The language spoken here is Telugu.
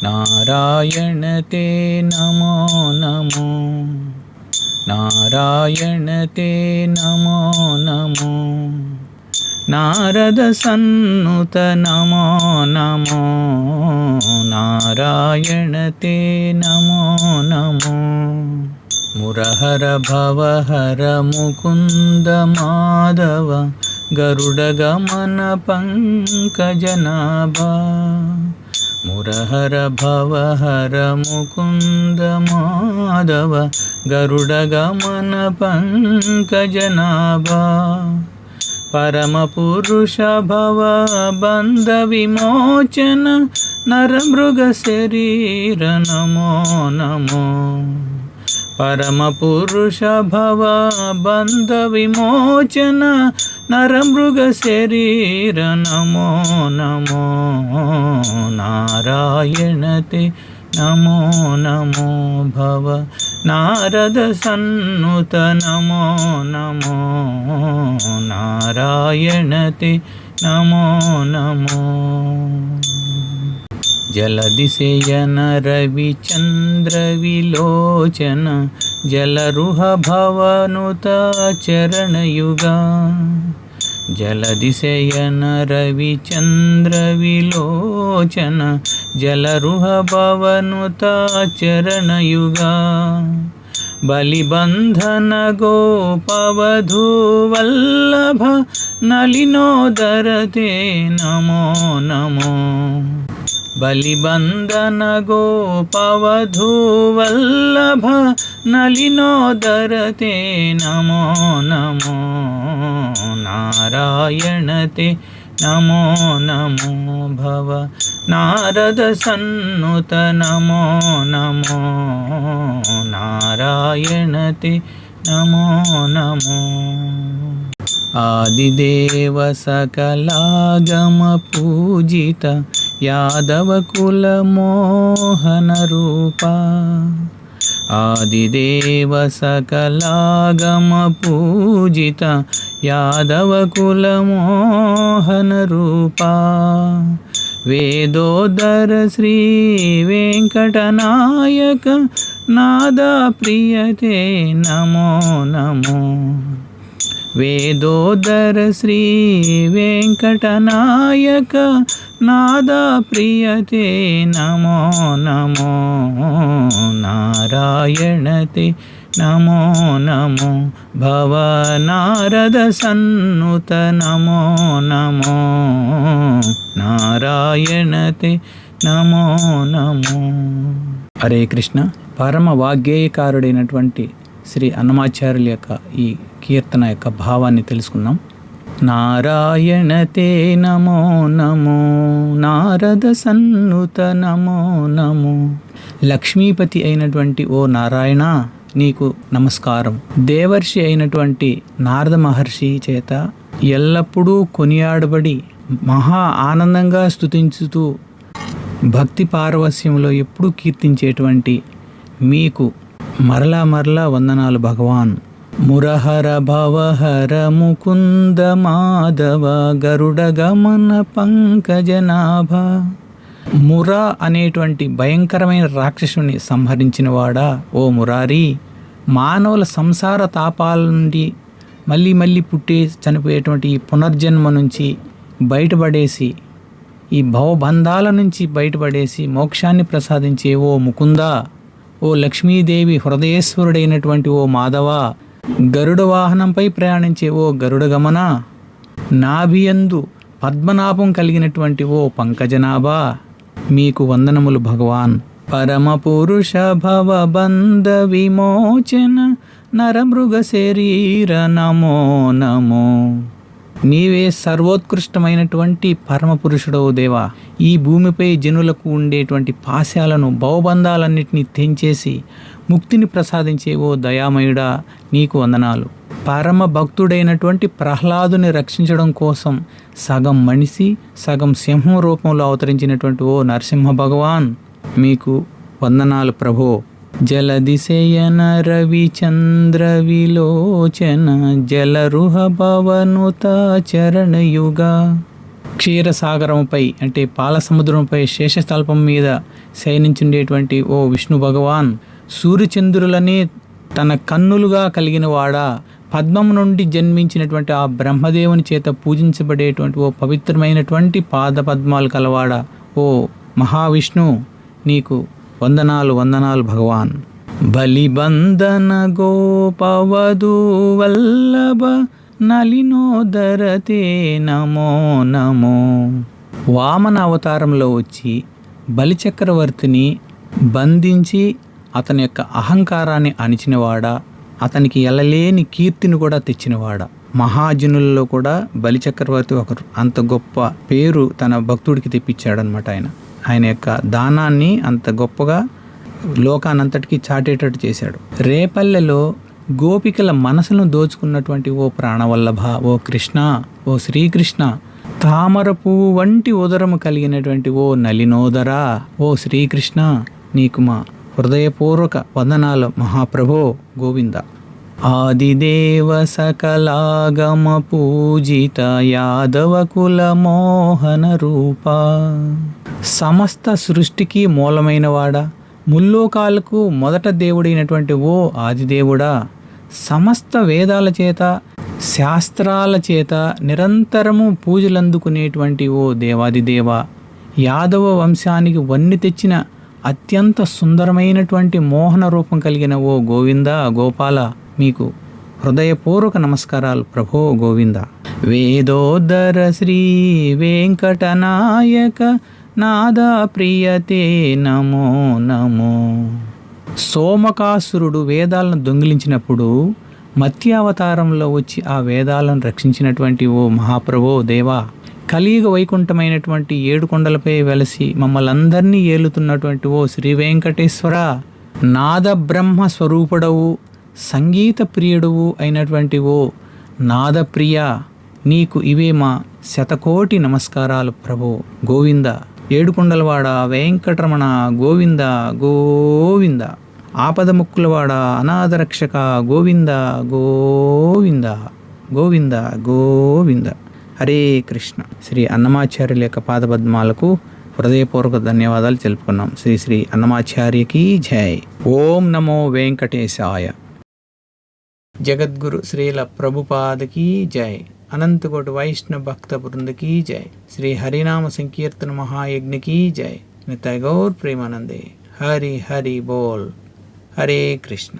నారాయణ తే నమో నమో, నారాయణ తే నమో నమో, నారద సన్నుత నమో నమో, నారాయణ తే నమో నమో. మురహర భవహర ముకుంద మాధవ, గరుడ గమన పంకజనాభ. మురహర భవహర ముకుంద మాధవ, గరుడ గమన పంకజనాభ. పరమ పురుష భవ బంధ విమోచన, నరమృగ శరీర నమో నమో. పరమ పురుష భవ బంధ విమోచన, నరమృగ శరీర నమో నమో. నారాయణ తే నమో నమో భవ, నారద సన్నుత నమో నమో, నారాయణ తే నమో నమో. జలదిశయన రవిచంద్ర విలోచన, జలరుహ భవనుత చరణయుగా. జలదిశయన రవిచంద్ర విలోచన, జలరుహ భవనుత చరణయుగా. బలిబంధన గోపవధూ వల్లభ, నలినోదర తే నమో నమో. బలిబంధన గోపవధూ వల్లభ, నలినోదర తే నమో నమో. నారాయణ తే నమో నమో భవ, నారద సన్నుత నమో నమో, నారాయణ తే నమో నమో. ఆదిదేవ సకలాగమ పూజిత, యాదవ కుల మోహన రూప. ఆదిదేవ సకలాగమ పూజిత, యాదవ కుల మోహన రూప. వేదోదర శ్రీ వెంకటనాయక, నాదా ప్రియతే నమో నమో. వేదోదర శ్రీ వెంకటనాయక, నాదా ప్రియతే నమో నమో. నారాయణ తే నమో నమో భవ, నారద సన్నుత నమో నమో, నారాయణ తే నమో నమో. హరే కృష్ణ. పరమ వాగ్గేయకారుడైనటువంటి శ్రీ అన్నమాచార్యుల యొక్క ఈ కీర్తన యొక్క భావాన్ని తెలుసుకుందాం. నారాయణ తే నమో నమో, నారద సన్నుత నమో నమో. లక్ష్మీపతి అయినటువంటి ఓ నారాయణ, నీకు నమస్కారం. దేవర్షి అయినటువంటి నారద మహర్షి చేత ఎల్లప్పుడూ కొనియాడబడి మహా ఆనందంగా స్తుతించుతూ భక్తి పారవస్యంలో ఎప్పుడూ కీర్తించేటువంటి మీకు మరలా మరలా వందనాలు భగవాన్. మురహర భవహర ముకుంద మాధవ, గరుడ గమన పంకజనాభ. ముర అనేటువంటి భయంకరమైన రాక్షసుని సంహరించినవాడా ఓ మురారి, మానవుల సంసార తాపాల నుండి మళ్ళీ మళ్ళీ పుట్టి చనిపోయేటువంటి ఈ పునర్జన్మ నుంచి బయటపడేసి, ఈ భవబంధాల నుంచి బయటపడేసి మోక్షాన్ని ప్రసాదించే ఓ ముకుంద, ఓ లక్ష్మీదేవి హృదయేశ్వరుడైనటువంటి ఓ మాధవ, గరుడ వాహనంపై ప్రయాణించే ఓ గరుడ గమన, నాభియందు పద్మనాభం కలిగినటువంటి ఓ పంకజనాభ, మీకు వందనములు భగవాన్. పరమ పురుష భవ బంధ విమోచన, నరమృగ శరీర నమో నమో. నీవే సర్వోత్కృష్టమైనటువంటి పరమపురుషుడవు దేవా. ఈ భూమిపై జనులకు ఉండేటువంటి పాశాలను, భవబంధాలన్నింటినీ తెంచేసి ముక్తిని ప్రసాదించే ఓ దయామయుడా, నీకు వందనాలు. పరమ భక్తుడైనటువంటి ప్రహ్లాదుని రక్షించడం కోసం సగం మనిషి సగం సింహం రూపంలో అవతరించినటువంటి ఓ నరసింహ భగవాన్, మీకు వందనాలు ప్రభో. జలదిశయన రవిచంద్ర విలోచన, జలరుహ భవనుత చరణయుగా. క్షీరసాగరంపై అంటే పాల సముద్రంపై శేషతల్పం మీద శయనించుండేటువంటి ఓ విష్ణు భగవాన్, సూర్యచంద్రులనే తన కన్నులుగా కలిగిన వాడా, పద్మం నుండి జన్మించినటువంటి ఆ బ్రహ్మదేవుని చేత పూజించబడేటువంటి ఓ పవిత్రమైనటువంటి పాద పద్మాలు కలవాడా ఓ మహావిష్ణు, నీకు వందనాలు వందనాలు భగవాన్. బలిబంధన గోపవధూ వల్లభ నలినోదరతే నమో నమో. వామన అవతారంలో వచ్చి బలిచక్రవర్తిని బంధించి అతని యొక్క అహంకారాన్ని అణిచినవాడా, అతనికి ఎలలేని కీర్తిని కూడా తెచ్చినవాడా. మహాజనులలో కూడా బలిచక్రవర్తి ఒకరు. అంత గొప్ప పేరు తన భక్తుడికి తెప్పించాడనమాట. ఆయన యొక్క దానాన్ని అంత గొప్పగా లోకానంతటికీ చాటేటట్టు చేశాడు. రేపల్లెలో గోపికల మనసును దోచుకున్నటువంటి ఓ ప్రాణవల్లభ, ఓ కృష్ణ, ఓ శ్రీకృష్ణ, తామర పువ్వు వంటి ఉదరము కలిగినటువంటి ఓ నలినోదరా, ఓ శ్రీకృష్ణ, నీకు మా హృదయపూర్వక వందనాలు మహాప్రభో గోవింద. ఆదిదేవ సకలాగమ పూజిత యాదవ కుల మోహన రూప. సమస్త సృష్టికి మూలమైనవాడా, ముల్లోకాలకు మొదట దేవుడైనటువంటి ఓ ఆదిదేవుడా, సమస్త వేదాల చేత శాస్త్రాల చేత నిరంతరము పూజలందుకునేటువంటి ఓ దేవాదిదేవ, యాదవ వంశానికి వన్ని తెచ్చిన అత్యంత సుందరమైనటువంటి మోహన రూపం కలిగిన ఓ గోవింద గోపాల, మీకు హృదయపూర్వక నమస్కారాలు ప్రభో గోవింద. వేదోదర శ్రీ వెంకటనాయక నాదా ప్రియతే నమో నమో. సోమకాసురుడు వేదాలను దొంగిలించినప్పుడు మత్స్యావతారంలో వచ్చి ఆ వేదాలను రక్షించినటువంటి ఓ మహాప్రభో దేవా, కలియుగ వైకుంఠమైనటువంటి 7 కొండలపై వెలసి మమ్మల్ని అందరినీ ఏలుతున్నటువంటి ఓ శ్రీ వెంకటేశ్వర, నాద బ్రహ్మ స్వరూపుడవు, సంగీత ప్రియుడవు అయినటువంటి ఓ నాదప్రియ, నీకు ఇవే మా శతకోటి నమస్కారాలు ప్రభో గోవింద. 7 కొండలవాడ వెంకటరమణ గోవింద గోవింద. ఆపద ముక్కులవాడ అనాథరక్షక గోవింద గోవింద గోవింద గోవింద. హరే కృష్ణ. శ్రీ అన్నమాచార్యుల యొక్క పాదపద్మాలకు హృదయపూర్వక ధన్యవాదాలు తెలుపుకున్నాం. శ్రీ శ్రీ అన్నమాచార్యకి జై. ఓం నమో వెంకటేశాయ. జగద్గురు శ్రీల ప్రభుపాదకి జై. అనంతకోటి వైష్ణవ భక్త బృందకి జై. శ్రీ హరినామ సంకీర్తన మహాయజ్ఞకి జై. నిత్య గౌర్ ప్రేమానందే. హరి హరి బోల్. హరే కృష్ణ.